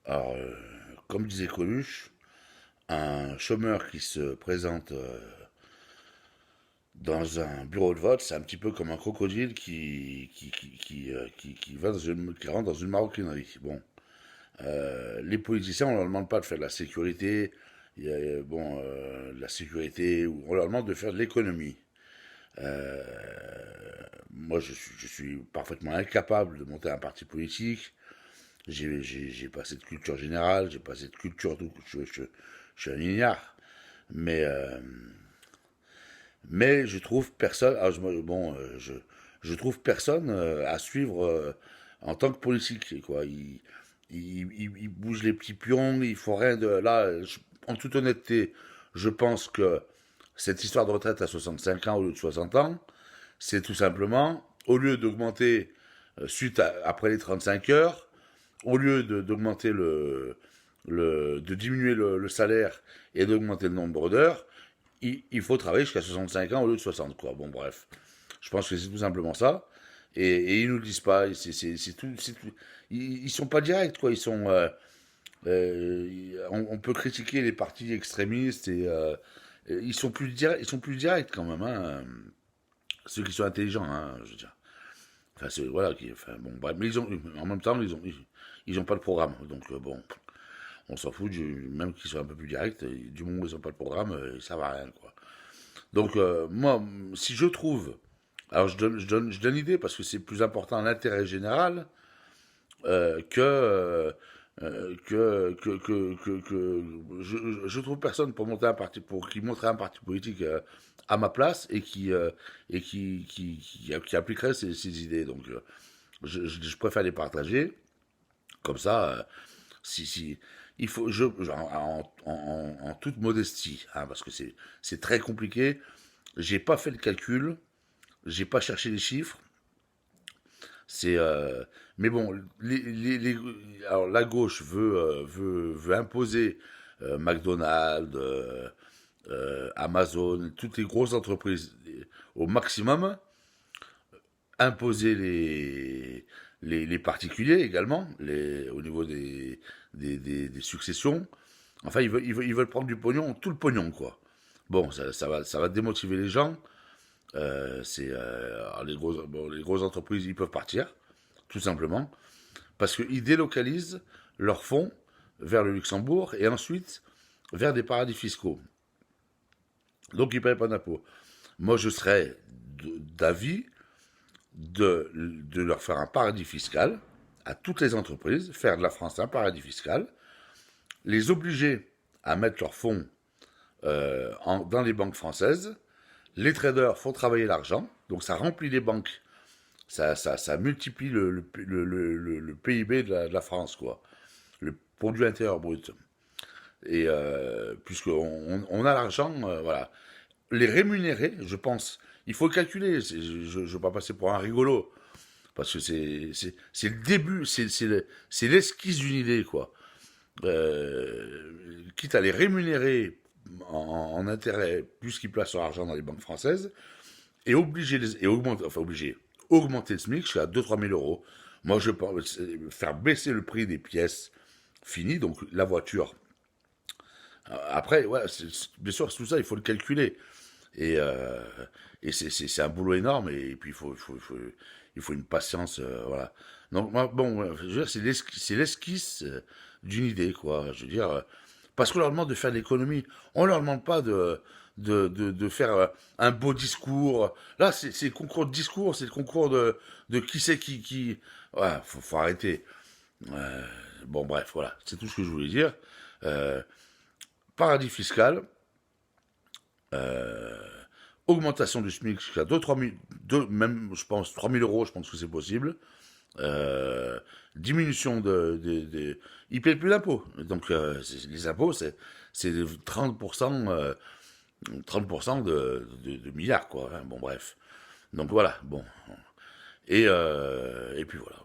Alors, comme disait Coluche, un chômeur qui se présente dans un bureau de vote, c'est un petit peu comme un crocodile qui va qui rentre dans une maroquinerie. Bon, les politiciens, on leur demande pas de faire de la sécurité, la sécurité, ou on leur demande de faire de l'économie. Euh, Moi, je suis parfaitement incapable de monter un parti politique. J'ai pas cette culture générale, j'ai pas cette culture, je suis un ignare. Mais, euh, mais je trouve personne, je trouve personne à suivre en tant que politique, quoi. Ils bougent les petits pions, ils font rien de, en toute honnêteté, je pense que cette histoire de retraite à 65 ans au lieu de 60 ans, c'est tout simplement, au lieu d'augmenter après les 35 heures, au lieu d'augmenter de diminuer le salaire et d'augmenter le nombre d'heures, il faut travailler jusqu'à 65 ans au lieu de 60, quoi. Bon, bref. Je pense que c'est tout simplement ça. Et ils nous le disent pas. Ils sont pas directs, quoi. On peut critiquer les partis extrémistes ils sont plus directs quand même, hein. Ceux qui sont intelligents, hein, je veux dire. Enfin, voilà, enfin, bon, bref, mais en même temps, ils ont pas le programme. Donc, bon, on s'en fout, même qu'ils soient un peu plus directs, du moment où ils n'ont pas le programme, ça va rien, quoi. Donc, moi, si je trouve, alors je donne l'idée parce que c'est plus important l'intérêt général je trouve personne pour monter un parti, pour qui monterait un parti politique à ma place et qui appliquerait ces idées. Donc, je préfère les partager. Comme ça, si il faut, en toute modestie, hein, parce que c'est très compliqué. J'ai pas fait le calcul, j'ai pas cherché les chiffres. C'est mais bon, alors la gauche veut imposer McDonald's, Amazon, toutes les grosses entreprises au maximum, imposer les particuliers également, au niveau des successions. Enfin, ils veulent prendre du pognon, tout le pognon, quoi. Bon, ça va démotiver les gens. Alors les grosses entreprises, ils peuvent partir, tout simplement, parce qu'ils délocalisent leurs fonds vers le Luxembourg et ensuite vers des paradis fiscaux. Donc, ils ne payent pas d'impôts. Moi, je serais d'avis de leur faire un paradis fiscal à toutes les entreprises, faire de la France un paradis fiscal, les obliger à mettre leurs fonds dans les banques françaises. Les traders font travailler l'argent, donc ça remplit les banques, ça multiplie le PIB de la France, quoi, le produit intérieur brut. Et puisqu'on a l'argent, voilà. Les rémunérer, je pense, il faut calculer, je ne veux pas passer pour un rigolo, parce que c'est le début, c'est l'esquisse d'une idée, quoi. Quitte à les rémunérer en intérêt plus qu'ils placent leur argent dans les banques françaises, et augmenter le SMIC jusqu'à 2 3 000 euros. Moi, je pense faire baisser le prix des pièces finies, donc la voiture. Après, ouais, bien sûr, tout ça, il faut le calculer. Et, euh, et c'est un boulot énorme, et puis il faut une patience, voilà. Donc, moi, bon, ouais, je veux dire, c'est l'esquisse d'une idée, quoi. Je veux dire, parce qu'on leur demande de faire de l'économie. On leur demande pas de faire un beau discours. Là, c'est le concours de discours, c'est le concours de qui c'est qui. Ouais, faut arrêter. Euh, bon, bref, voilà, c'est tout ce que je voulais dire. Euh, Paradis fiscal, euh, augmentation du SMIC jusqu'à 2 3 000, même, je pense, 3 000 euros, je pense que c'est possible. Diminution ils payent plus d'impôts. Donc, les impôts, c'est 30%, 30% de milliards, quoi, hein. Bon, bref. Donc, voilà, bon. Et puis voilà.